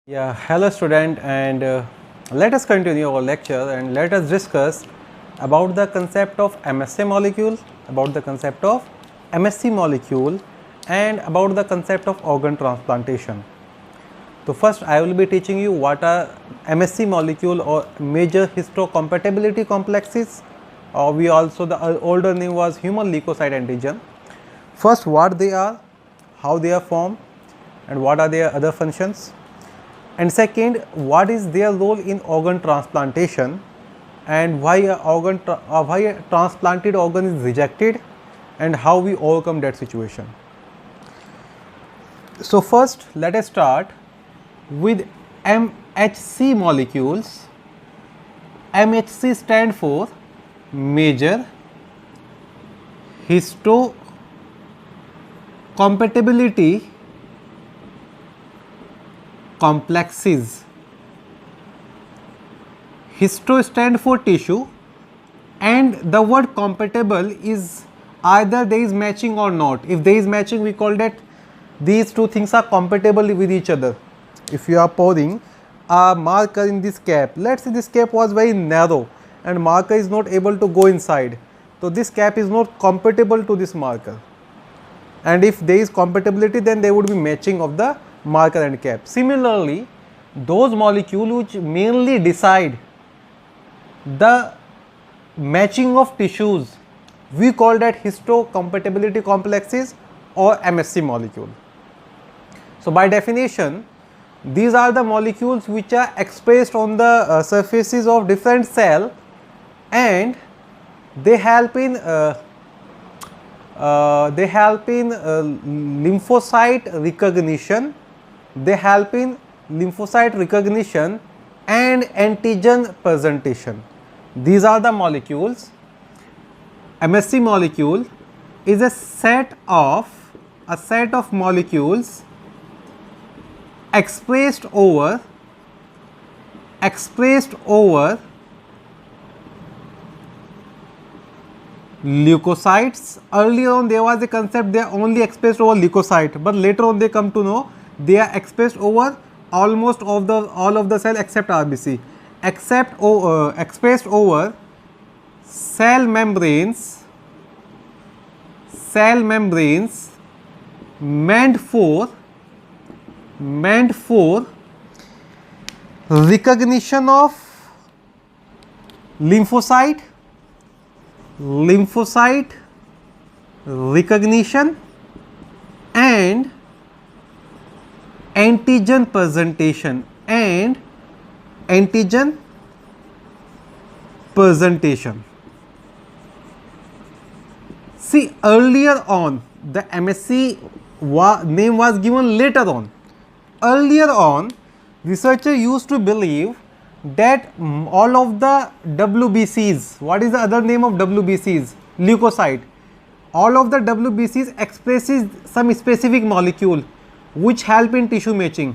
Yeah, hello student, and let us continue our lecture and let us discuss about the concept of MSA molecule, about the concept of MSC molecule and about the concept of organ transplantation. So first I will be teaching you what are MSC molecule or major histocompatibility complexes, or we also the older name was human leukocyte antigen. First what they are, how they are formed and what are their other functions. And second, what is their role in organ transplantation and why a transplanted organ is rejected and how we overcome that situation. So first let us start with MHC molecules. MHC stand for major histocompatibility complexes. Histo stand for tissue and the word compatible is either there is matching or not. If there is matching, we call that these two things are compatible with each other. If you are pouring a marker in this cap, let's say this cap was very narrow and marker is not able to go inside, so this cap is not compatible to this marker, and if there is compatibility then there would be matching of the marker and cap. Similarly, those molecules which mainly decide the matching of tissues, we call that histocompatibility complexes or MSC molecule. So by definition, these are the molecules which are expressed on the surfaces of different cell and they help in lymphocyte recognition. They help in lymphocyte recognition and antigen presentation. These are the molecules. MSC molecule is a set of molecules expressed over leukocytes. Earlier on there was a concept they are only expressed over leukocyte, but later on they come to know they are expressed over almost all of the cell except RBC, expressed over cell membranes meant for recognition of lymphocyte recognition and antigen presentation See, earlier on the MSC name was given later on. Earlier on, researchers used to believe that all of the WBCs, what is the other name of WBCs? Leukocyte. All of the WBCs expresses some specific molecule which help in tissue matching,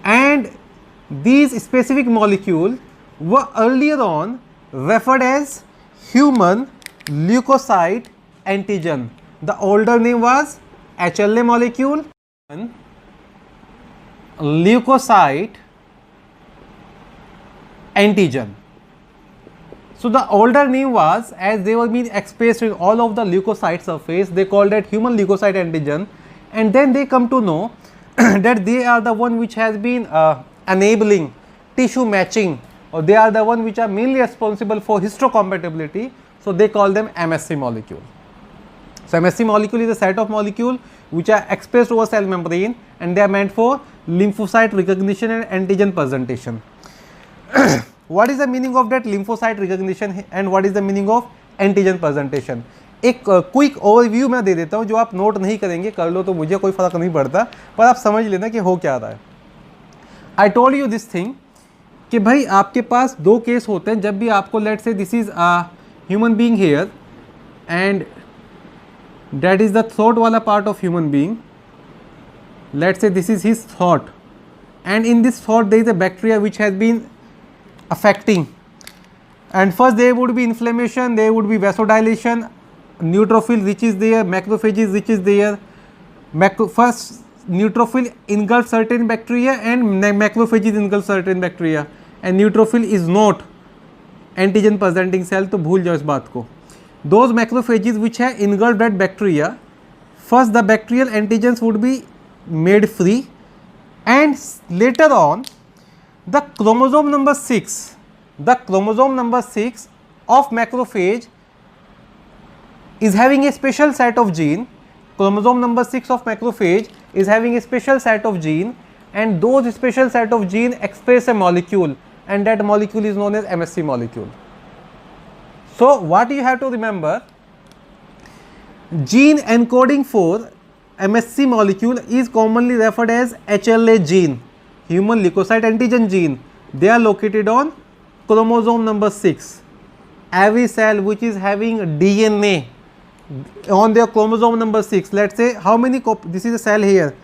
and these specific molecule were earlier on referred as human leukocyte antigen. The older name was HLA molecule, leukocyte antigen. So the older name was, as they were being expressed in all of the leukocyte surface, they called it human leukocyte antigen, and then they come to know that they are the one which has been enabling tissue matching, or they are the one which are mainly responsible for histocompatibility, so they call them MSC molecule. So MSC molecule is a set of molecules which are expressed over cell membrane and they are meant for lymphocyte recognition and antigen presentation. What is the meaning of that lymphocyte recognition and what is the meaning of antigen presentation? एक quick overview मैं दे देता हूँ, जो आप note नहीं करेंगे कर लो तो मुझे कोई फर्क नहीं पड़ता, पर आप समझ लेना कि हो क्या रहा है. I told you this thing कि भाई आपके पास दो केस होते हैं. जब भी आपको let say this is a human being here and that is the thought वाला part of human being, let say this is his thought and in this thought there is a bacteria which has been affecting, and first there would be inflammation, there would be vasodilation, neutrophil which is there, macrophages which is there. First neutrophil engulf certain bacteria and macrophages engulf certain bacteria, and neutrophil is not antigen presenting cell, तो भूल जाओ इस बात को. Those macrophages which have engulfed that bacteria, first the bacterial antigens would be made free, and later on the chromosome number 6 of macrophage is having a special set of gene. Chromosome number 6 of macrophage is having a special set of gene, and those special set of gene express a molecule, and that molecule is known as MSC molecule. So what you have to remember, gene encoding for MSC molecule is commonly referred as HLA gene, human leukocyte antigen gene. They are located on chromosome number 6. Every cell which is having DNA on their chromosome number 6, let's say how many this is a cell here,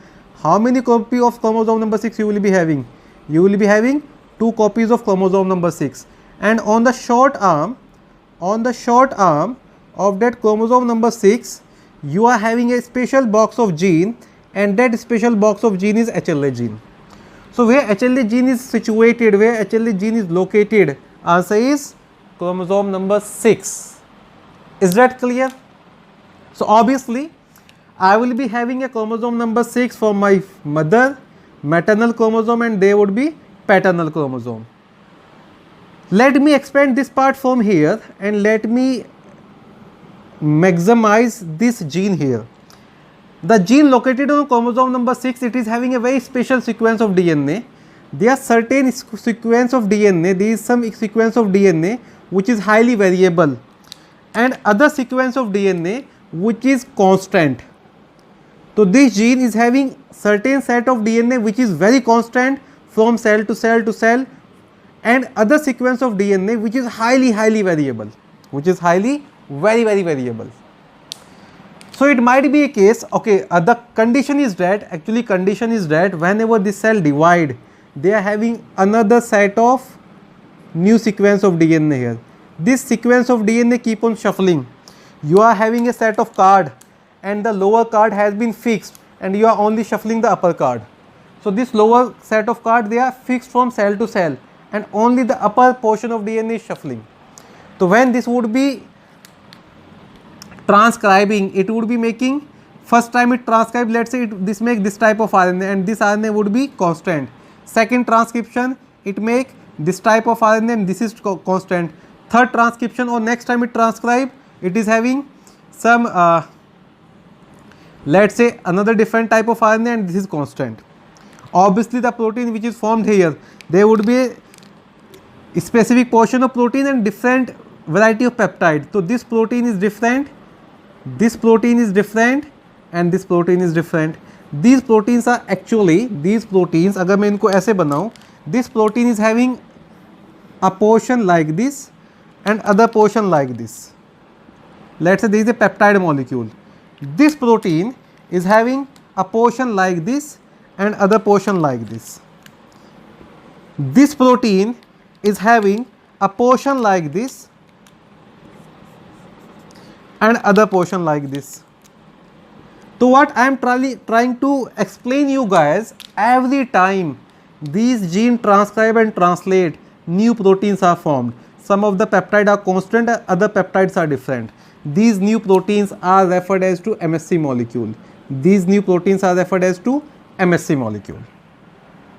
how many copy of chromosome number 6 you will be having? You will be having 2 copies of chromosome number 6, and on the short arm of that chromosome number 6 you are having a special box of gene, and that special box of gene is HLA gene. So where HLA gene is situated, where HLA gene is located, answer is chromosome number 6. Is that clear? So obviously I will be having a chromosome number 6 for my mother, maternal chromosome, and they would be paternal chromosome. Let me expand this part from here and let me maximize this gene here. The gene located on chromosome number 6, it is having a very special sequence of DNA. There are certain sequence of DNA, there is some sequence of DNA which is highly variable, and other sequence of DNA which is constant. So this gene is having certain set of DNA which is very constant from cell to cell to cell, and other sequence of DNA which is highly variable, which is highly very variable. So it might be a case, okay, the condition is that, actually condition is that whenever this cell divide, they are having another set of new sequence of DNA here. This sequence of DNA keep on shuffling. You are having a set of card, and the lower card has been fixed, and you are only shuffling the upper card. So this lower set of card, they are fixed from cell to cell, and only the upper portion of DNA is shuffling. So when this would be transcribing, it would be making, first time it transcribe, let's say this make this type of RNA, and this RNA would be constant. Second transcription, it make this type of RNA, and this is constant. Third transcription, or next time it transcribe, it is having some let's say another different type of RNA, and this is constant. Obviously the protein which is formed here, there would be a specific portion of protein and different variety of peptide. So this protein is different, this protein is different, and this protein is different. These proteins are actually, these proteins, अगर मैं इनको ऐसे बनाऊँ, this protein is having a portion like this and other portion like this. Let's say this is a peptide molecule. This protein is having a portion like this and other portion like this. This protein is having a portion like this and other portion like this. So what I am trying to explain you guys, every time these gene transcribe and translate, new proteins are formed. Some of the peptides are constant, other peptides are different. These new proteins are referred as to MSC molecule. These new proteins are referred as to MSC molecule.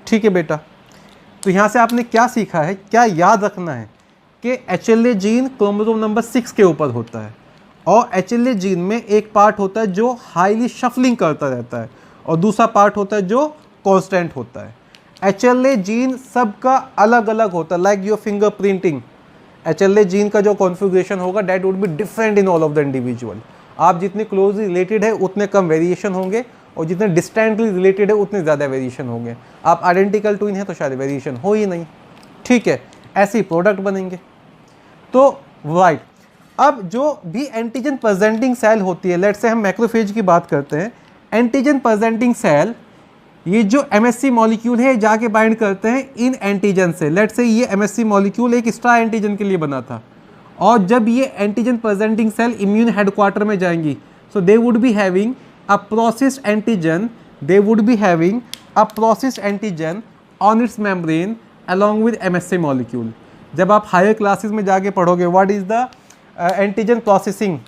ठीक है बेटा, तो यहाँ से आपने क्या सीखा है, क्या याद रखना है कि HLA जीन क्रोमोसोम नंबर 6 के ऊपर होता है, और HLA जीन में एक पार्ट होता है जो हाईली शफलिंग करता रहता है, और दूसरा पार्ट होता है जो कांस्टेंट होता है. HLA जीन सबका अलग अलग होता है, like your finger printing. HLA gene का जो कॉन्फ़िगरेशन होगा that would be different in all of the individual. आप जितने क्लोजली रिलेटेड है उतने कम वेरिएशन होंगे, और जितने डिस्टेंटली रिलेटेड है उतने ज़्यादा वेरिएशन होंगे. आप आइडेंटिकल ट्विन है तो शायद वेरिएशन हो ही नहीं. ठीक है, ऐसे ही प्रोडक्ट बनेंगे. तो राइट, अब जो भी एंटीजन प्रेजेंटिंग सेल होती है, लेट्स से हम मैक्रोफेज की बात करते हैं. एंटीजन प्रेजेंटिंग सेल, ये जो MSC मॉलिक्यूल है जाके बाइंड करते हैं इन एंटीजन से. लेट्स से ये MSC मॉलिक्यूल एक एक्स्ट्रा एंटीजन के लिए बना था, और जब ये antigen presenting cell immune headquarter में जाएंगी, so they would be having a processed antigen they would be having a processed antigen on its membrane along with MSC molecule. जब आप हायर क्लासेस में जाके पढ़ोगे what is the antigen processing?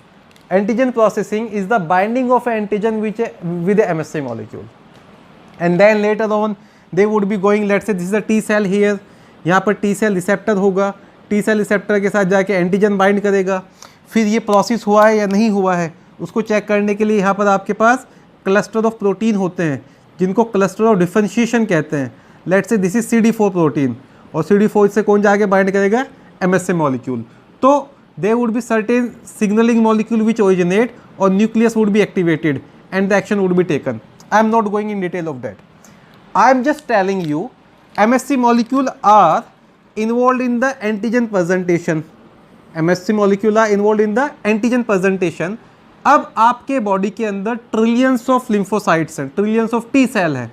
Antigen processing is the binding of an antigen with the MSC molecule. And then later on they would be going, let's say this is a T cell here, यहाँ पर T cell receptor होगा, T cell receptor के साथ जाके antigen bind करेगा, फिर ये process हुआ है या नहीं हुआ है उसको चेक करने के लिए यहाँ पर आपके पास क्लस्टर ऑफ प्रोटीन होते हैं जिनको क्लस्टर ऑफ डिफरेंशिएशन कहते हैं. Let's say this is CD4 protein और CD4 से कौन जाके बाइंड करेगा? MSC molecule. तो there would be certain signaling molecule which originate or nucleus would be activated and the action would be taken. I am not going in detail of that. I am just telling you MSC molecule are involved in the antigen presentation. MSC molecule are involved in the antigen presentation. अब आपके body के अंदर trillions of lymphocytes हैं, trillions of T cell हैं.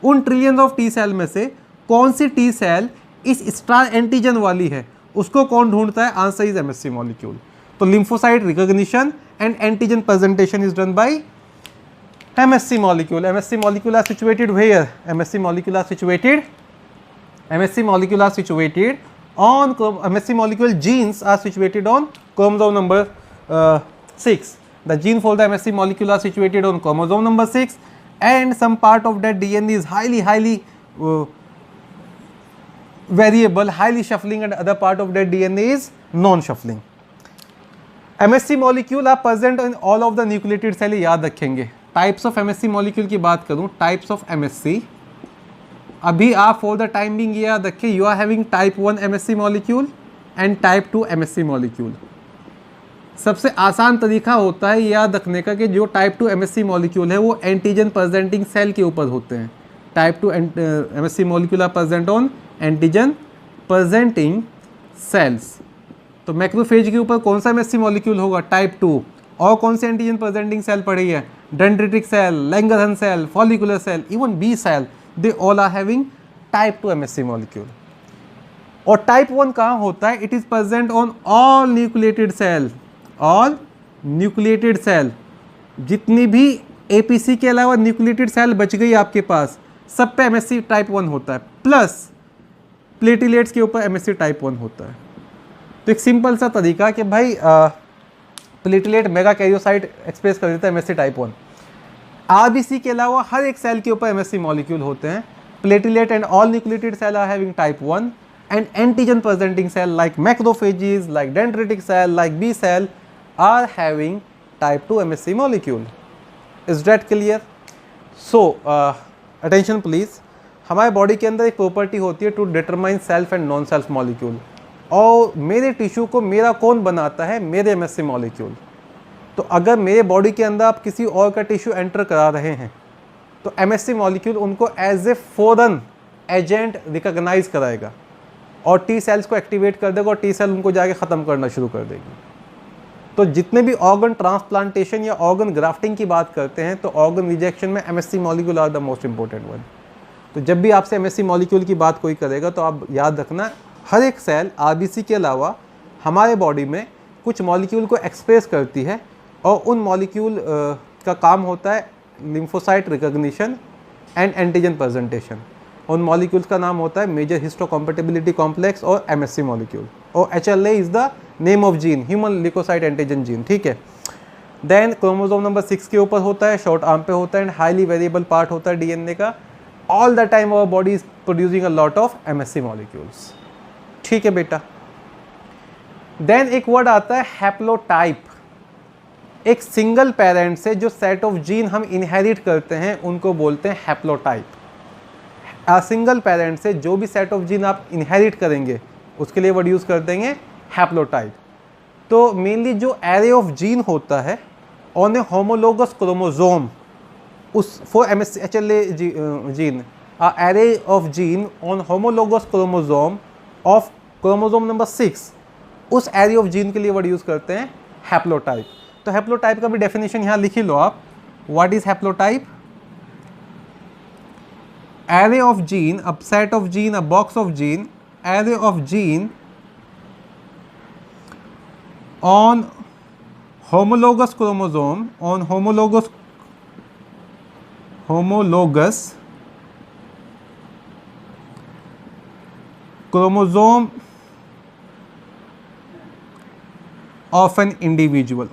उन trillions of T cell में से कौन सी टी सेल इस स्टार एंटीजन वाली है उसको कौन ढूंढता है? Answer is MSC molecule. तो lymphocyte recognition and antigen presentation is done by MSC molecule. MSC molecule are situated where? MSC molecule are situated on MSC molecule genes are situated on chromosome number 6. The gene for the MSC molecule are situated on chromosome number 6 and some part of that DNA is highly variable, highly shuffling, and other part of that DNA is non-shuffling. MSC molecule are present in all of the nucleated cell. याद रखेंगे. Types of MSC molecule की बात करूं, types of MSC, अभी आप for the time being याद रखें, you are having type 1 MSC molecule and type 2 MSC molecule. सबसे आसान तरीका होता है याद रखने का कि जो टाइप 2 MSC मॉलिक्यूल है वो एंटीजन प्रेजेंटिंग सेल के ऊपर होते हैं. Type 2 MSC molecule are present on antigen presenting cells. तो मैक्रोफेज के ऊपर कौन सा MSC मॉलिक्यूल होगा? टाइप 2. और कौन से एंटीजन प्रेजेंटिंग सेल पड़ी है? Dendritic cell, Langerhans cell, follicular cell, even B cell, they all are having type 2 MSC molecule. और टाइप 1 कहाँ होता है? It is present on all nucleated cell. All nucleated cell, जितनी भी APC के अलावा न्यूक्लिएटेड सेल बच गई आपके पास, सब पे MSC टाइप 1 होता है. प्लस प्लेटिलेट्स के ऊपर MSC टाइप 1 होता है. तो एक सिंपल सा तरीका कि भाई प्लेटलेट मेगा कैरियोसाइट एक्सप्रेस कर देता है MSC टाइप 1. RBC के अलावा हर एक सेल के ऊपर MSC मॉलिक्यूल होते हैं. Platelet and all nucleated cell are having type 1 and antigen presenting cell like macrophages, like dendritic cell, like B cell are having type 2 MSC molecule. Is that clear? So attention please. हमारे body के अंदर एक property होती है to determine self and non self molecule. और मेरे tissue को मेरा कौन बनाता है? मेरे MSC मॉलिक्यूल. तो अगर मेरे बॉडी के अंदर आप किसी और का टिश्यू एंटर करा रहे हैं तो MSC मॉलिक्यूल उनको as a foreign agent recognise कराएगा और टी सेल्स को एक्टिवेट कर देगा और टी सेल उनको जाके ख़त्म करना शुरू कर देगी. तो जितने भी ऑर्गन ट्रांसप्लांटेशन या ऑर्गन ग्राफ्टिंग की बात करते हैं तो ऑर्गन रिजेक्शन में MSC molecule are the most important one. तो जब भी आपसे MSC मॉलिक्यूल की बात कोई करेगा तो आप याद रखना, हर एक सेल RBC के अलावा हमारे बॉडी में कुछ मॉलिक्यूल को एक्सप्रेस करती है और उन मॉलिक्यूल का काम होता है lymphocyte recognition and antigen presentation. उन मॉलिक्यूल्स का नाम होता है मेजर हिस्टोकम्पैटिबिलिटी कॉम्प्लेक्स और MSC मॉलिक्यूल. और HLA is the name of gene, human leukocyte antigen gene. ठीक है. देन क्रोमोसोम नंबर 6 के ऊपर होता है, शॉर्ट आर्म पे होता है एंड हाईली वेरिएबल पार्ट होता है DNA का. All the time our body is producing a lot of MSC molecules. ठीक है बेटा. देन एक वर्ड आता है हैप्लोटाइप. एक सिंगल पेरेंट से जो सेट ऑफ जीन हम इनहेरिट करते हैं उनको बोलते हैं हैप्लोटाइप. सिंगल पेरेंट से जो भी सेट ऑफ जीन आप इनहेरिट करेंगे उसके लिए वर्ड यूज़ कर देंगे हैप्लोटाइप. तो मेनली जो एरे ऑफ जीन होता है ऑन ए होमोलोगस क्रोमोसोम, उस for MSC HLA gene, array of gene on homologous chromosome of chromosome number 6, उस एरे ऑफ जीन के लिए वर्ड यूज़ करते हैं हैप्लोटाइप. तो हैप्लोटाइप का भी डेफिनेशन यहाँ लिख ही लो आप. What is haplotype? array of gene, a set of gene, a box of gene, array of gene on homologous chromosome, homologous chromosome of an individual,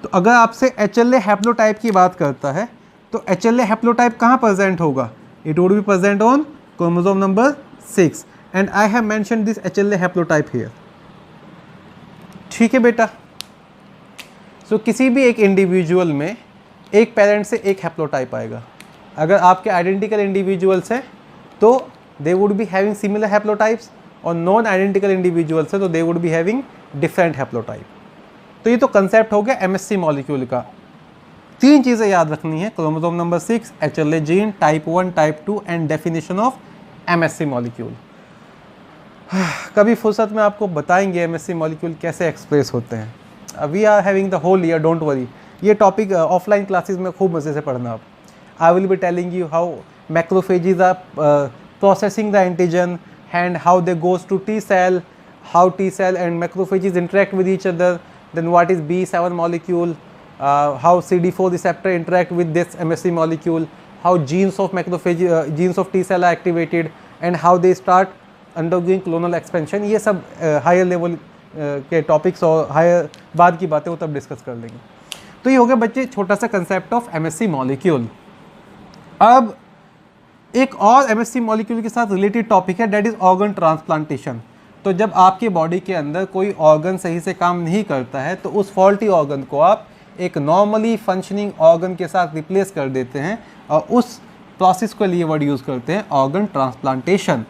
तो अगर आपसे HLA हैप्लोटाइप की बात करता है तो HLA हैप्लोटाइप कहाँ प्रेजेंट होगा? It would be present on chromosome number 6 and I have mention this HLA haplotype here. ठीक है बेटा, सो किसी भी एक इंडिविजुअल में एक पेरेंट से एक हैप्लोटाइप आएगा। अगर आपके आइडेंटिकल इंडिविजुअल्स हैं तो they would be having similar haplotypes, और नॉन आइडेंटिकल इंडिविजुअल्स हैं तो they would be having different haplotype. तो ये तो कंसेप्ट हो गया MSC मॉलिक्यूल का। 3 चीज़ें याद रखनी है, chromosome number 6, HLA gene, type 1, type 2 and definition of MSC molecule. कभी फुर्सत में आपको बताएंगे MSC मॉलिक्यूल कैसे एक्सप्रेस होते हैं। We are having the whole year, don't worry. ये टॉपिक ऑफलाइन क्लासेस में खूब मज़े से पढ़ना आप। I will be telling you how macrophages are processing the antigen and how they goes to T cell, how T cell and macrophages interact with each other, then what is B7 molecule, how CD4 receptor interact with this MSC molecule, how genes of macrophage, genes of T cell are activated and how they start undergoing clonal expansion। ये सब higher level के topics और higher बाद की बातें वो तब discuss कर लेंगे। तो ये हो गया बच्चे छोटा सा कंसेप्ट ऑफ MSC मॉलिक्यूल। अब एक और MSC मॉलिक्यूल के साथ रिलेटेड टॉपिक है, डेट इज़ ऑर्गन ट्रांसप्लांटेशन। तो जब आपके बॉडी के अंदर कोई ऑर्गन सही से काम नहीं करता है तो उस फॉल्टी ऑर्गन को आप एक नॉर्मली फंक्शनिंग ऑर्गन के साथ रिप्लेस कर देते हैं, और उस प्रोसेस के लिए वर्ड यूज़ करते हैं ऑर्गन ट्रांसप्लांटेशन।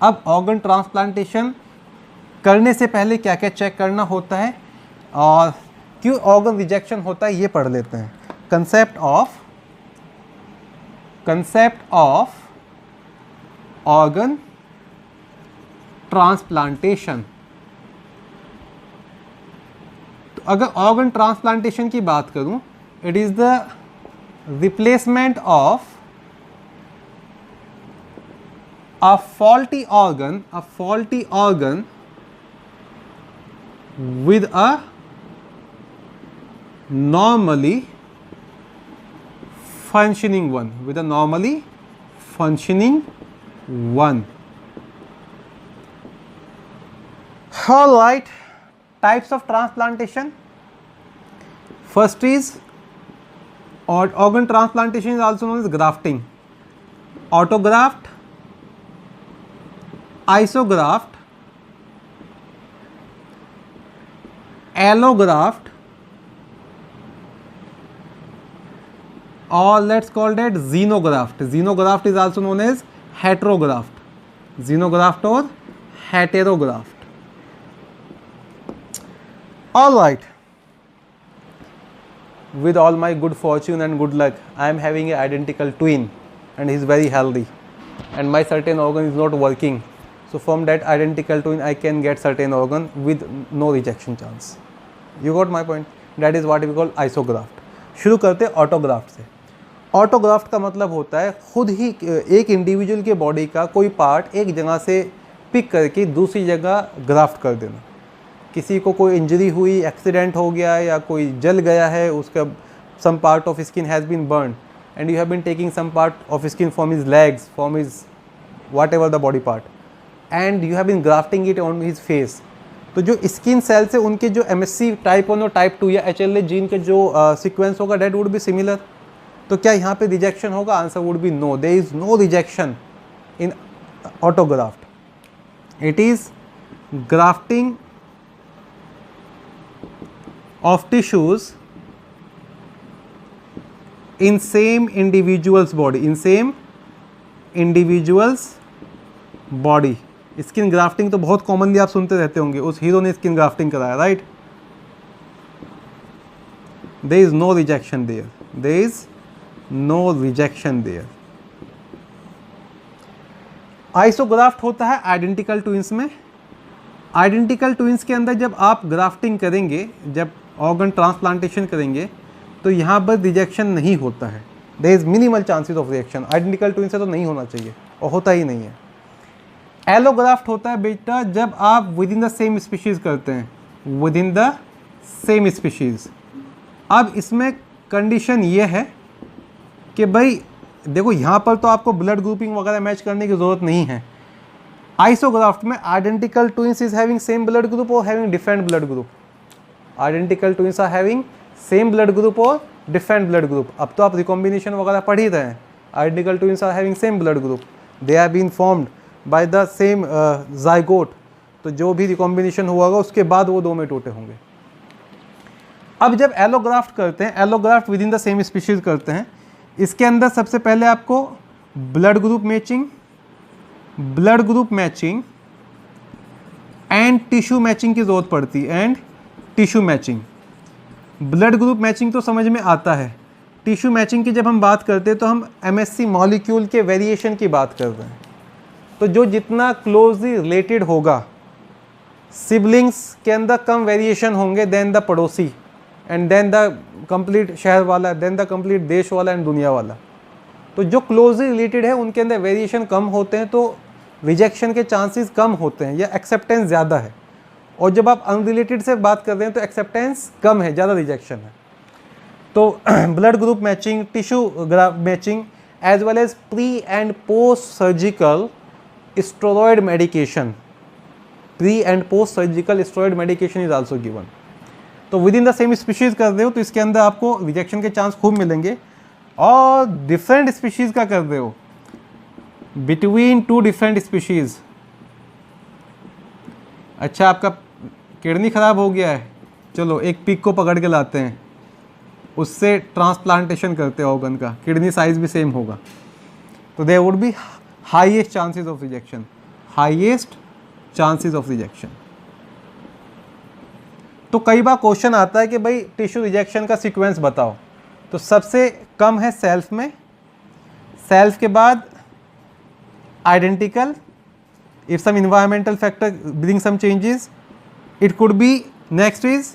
अब ऑर्गन ट्रांसप्लांटेशन करने से पहले क्या क्या चेक करना होता है और क्यों ऑर्गन रिजेक्शन होता है ये पढ़ लेते हैं। Concept of organ transplantation. तो अगर ऑर्गन ट्रांसप्लांटेशन की बात करूं, it is the replacement of a faulty organ with a normally functioning one, all right. Types of transplantation. First is organ transplantation is also known as grafting, autograft, isograft, allograft, or let's call that xenograft. Xenograft is also known as heterograft. Xenograft or heterograft. All right. With all my good fortune and good luck, I am having an identical twin and he is very healthy and my certain organ is not working. So from that identical twin I can get certain organ with no rejection chance. You got my point? That is what we call isograft. शुरू करते हैं autographed से। Autographed का मतलब होता है खुद ही एक इंडिविजुअल के बॉडी का कोई पार्ट एक जगह से पिक करके दूसरी जगह ग्राफ्ट कर देना। किसी को कोई इंजरी हुई, एक्सीडेंट हो गया या कोई जल गया है, उसका some part of skin has been burn and you have been taking some part of skin from his legs, from his whatever the body part, and you have been grafting it on his face. तो जो skin cell से उनके जो MSC type 1 और type 2 या HLA gene के जो sequence होगा डेट वुड बी सिमिलर। तो क्या यहाँ पे रिजेक्शन होगा? Answer would be no, there is no rejection in autograft. It is grafting of tissues in same individual's body, skin grafting तो बहुत कॉमनली आप सुनते रहते होंगे, उस हीरो ने स्किन ग्राफ्टिंग कराया, right? There is no rejection there. Isograft होता है आइडेंटिकल ट्विंस में। आइडेंटिकल ट्विंस के अंदर जब आप ग्राफ्टिंग करेंगे, जब ऑर्गन ट्रांसप्लांटेशन करेंगे, तो यहाँ पर रिजेक्शन नहीं होता है। There is minimal chances of rejection. Identical twins से तो नहीं होना चाहिए और होता ही नहीं है। एलोग्राफ्ट होता है बेटा जब आप with in the same species करते हैं। With in the same species. अब इसमें कंडीशन ये है कि भाई देखो यहाँ पर तो आपको ब्लड ग्रुपिंग वगैरह मैच करने की ज़रूरत नहीं है। आइसोग्राफ्ट में identical twins is having same blood group और having different blood group. Identical twins are having same blood group और डिफरेंट ब्लड ग्रुप। अब तो आप रिकॉम्बिनेशन वगैरह पढ़ ही रहे हैं। Identical twins are having same blood group, they are been formed by the same zygote. तो जो भी रिकॉम्बिनेशन हुआ होगा उसके बाद वो दो में टूटे होंगे। अब जब एलोग्राफ्ट करते हैं, allograft with in the same species करते हैं, इसके अंदर सबसे पहले आपको blood group matching and tissue matching की जरूरत पड़ती है। And tissue matching, blood group matching तो समझ में आता है। टिश्यू मैचिंग की जब हम बात करते हैं तो हम MSC मॉलिक्यूल के वेरिएशन की बात कर रहे हैं। तो जो जितना क्लोजली रिलेटेड होगा, सिबलिंग्स के अंदर कम वेरिएशन होंगे देन द पड़ोसी, एंड देन द कंप्लीट शहर वाला, देन द कंप्लीट देश वाला एंड दुनिया वाला। तो जो क्लोजली रिलेटेड है उनके अंदर वेरिएशन कम होते हैं, तो रिजेक्शन के चांसेस कम होते हैं या एक्सेप्टेंस ज़्यादा है। और जब आप अनरिलेटेड से बात कर रहे हैं तो एक्सेप्टेंस कम है, ज़्यादा रिजेक्शन है। तो blood group matching, tissue matching, as well as pre and post surgical steroid medication, pre and post surgical steroid medication is also given. तो within the same species कर रहे हो तो इसके अंदर आपको रिजेक्शन के चांस खूब मिलेंगे। और डिफरेंट स्पीशीज़ का कर रहे हो, बिटवीन टू डिफरेंट स्पीशीज़। अच्छा, आपका किडनी ख़राब हो गया है, चलो एक पिग को पकड़ के लाते हैं, उससे ट्रांसप्लांटेशन करते हैं ऑर्गन का, किडनी साइज भी सेम होगा, तो there would be highest chances of rejection, highest chances of rejection. तो कई बार क्वेश्चन आता है कि भाई टिश्यू रिजेक्शन का सीक्वेंस बताओ। तो सबसे कम है सेल्फ में, सेल्फ के बाद identical, if some environmental factor bring some changes, it could be, next is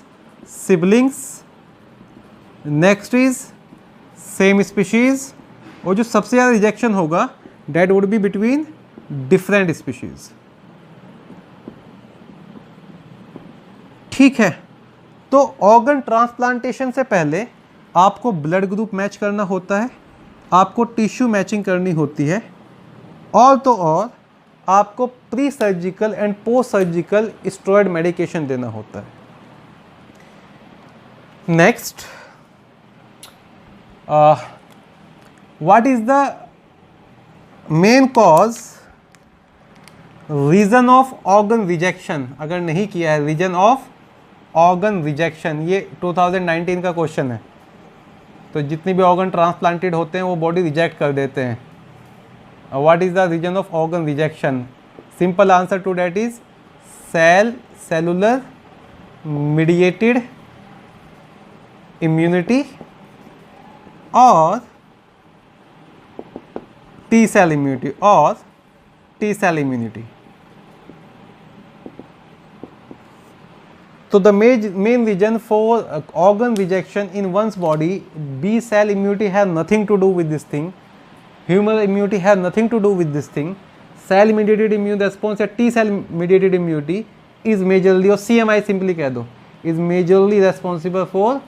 siblings, next is same species, और जो सबसे ज़्यादा रिजेक्शन होगा that would be between different species. ठीक है, तो ऑर्गन ट्रांसप्लांटेशन से पहले आपको ब्लड ग्रुप मैच करना होता है, आपको टिश्यू मैचिंग करनी होती है, और तो और आपको pre surgical and post surgical steroid medication देना होता है। Next, what is the main cause, reason of organ rejection? अगर नहीं किया है, रीजन ऑफ ऑर्गन रिजेक्शन, ये 2019 का क्वेश्चन है। तो जितनी भी ऑर्गन ट्रांसप्लांटेड होते हैं वो बॉडी रिजेक्ट कर देते हैं। What is the reason of organ rejection? Simple answer to that is cellular mediated immunity और T cell immunity. So the main reason for organ rejection in one's body, B cell immunity has nothing to do with this thing, humoral immunity has nothing to do with this thing, cell mediated immune response या T cell mediated immunity is majorly, और CMI simply कह दो, is majorly responsible for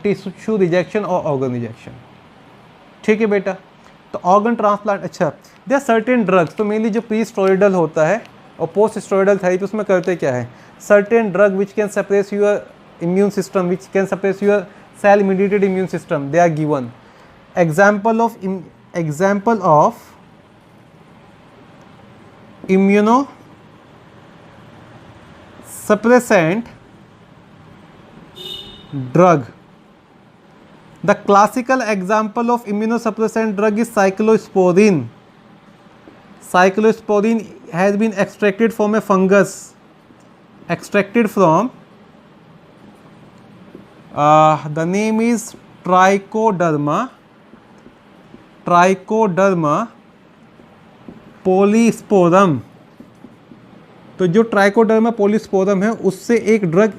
tissue rejection और organ rejection। ठीक है बेटा, तो organ transplant, अच्छा दे आर सर्टेन ड्रग्स, तो मेनली जो प्री स्टेरॉयडल होता है और पोस्ट स्टेरॉयडल थेरेपी उसमें करते क्या है, certain drug which can suppress your immune system, which can suppress your cell mediated immune system, they are given. Example of immunosuppressant drug. The classical example of immunosuppressant drug is cyclosporine. Cyclosporine has been extracted from a fungus, extracted from the name is Trichoderma polysporum। तो जो trichoderma polysporum है उससे एक drug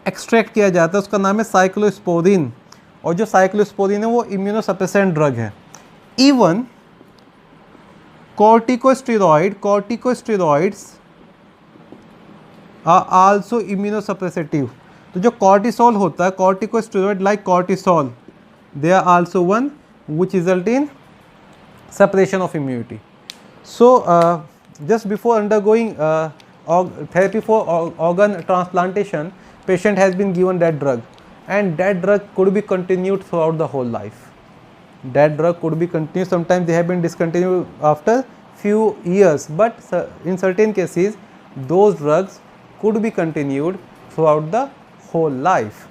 extract किया जाता है, उसका नाम है साइक्लोस्पोरिन, और जो साइक्लोस्पोरिन है वो इम्यूनोसप्रेसेंट ड्रग है। Even corticosteroids are also immunosuppressive. तो जो cortisol होता है, corticosteroid like cortisol, they are also one which result in suppression of immunity. So just before undergoing therapy for organ transplantation, patient has been given that drug, and that drug could be continued throughout the whole life. That drug could be continued. Sometimes they have been discontinued after few years, but in certain cases those drugs could be continued throughout the whole life.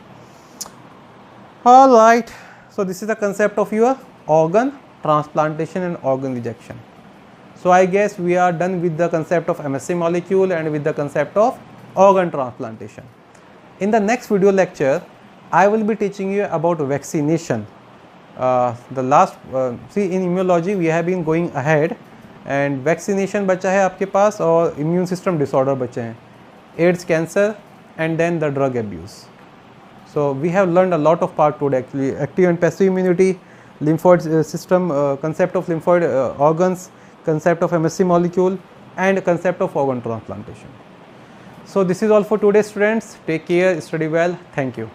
All right, so this is the concept of your organ transplantation and organ rejection. So I guess we are done with the concept of MSC molecule and with the concept of organ transplantation. In the next video lecture, I will be teaching you about vaccination. See, in immunology we have been going ahead, and vaccination बचा है आपके पास, और immune system disorder बचे हैं, AIDS, cancer, and then the drug abuse. So we have learned a lot of part today actually: active and passive immunity, lymphoid system, concept of lymphoid organs, concept of MSC molecule, and concept of organ transplantation. So this is all for today, students. Take care, study well. Thank you.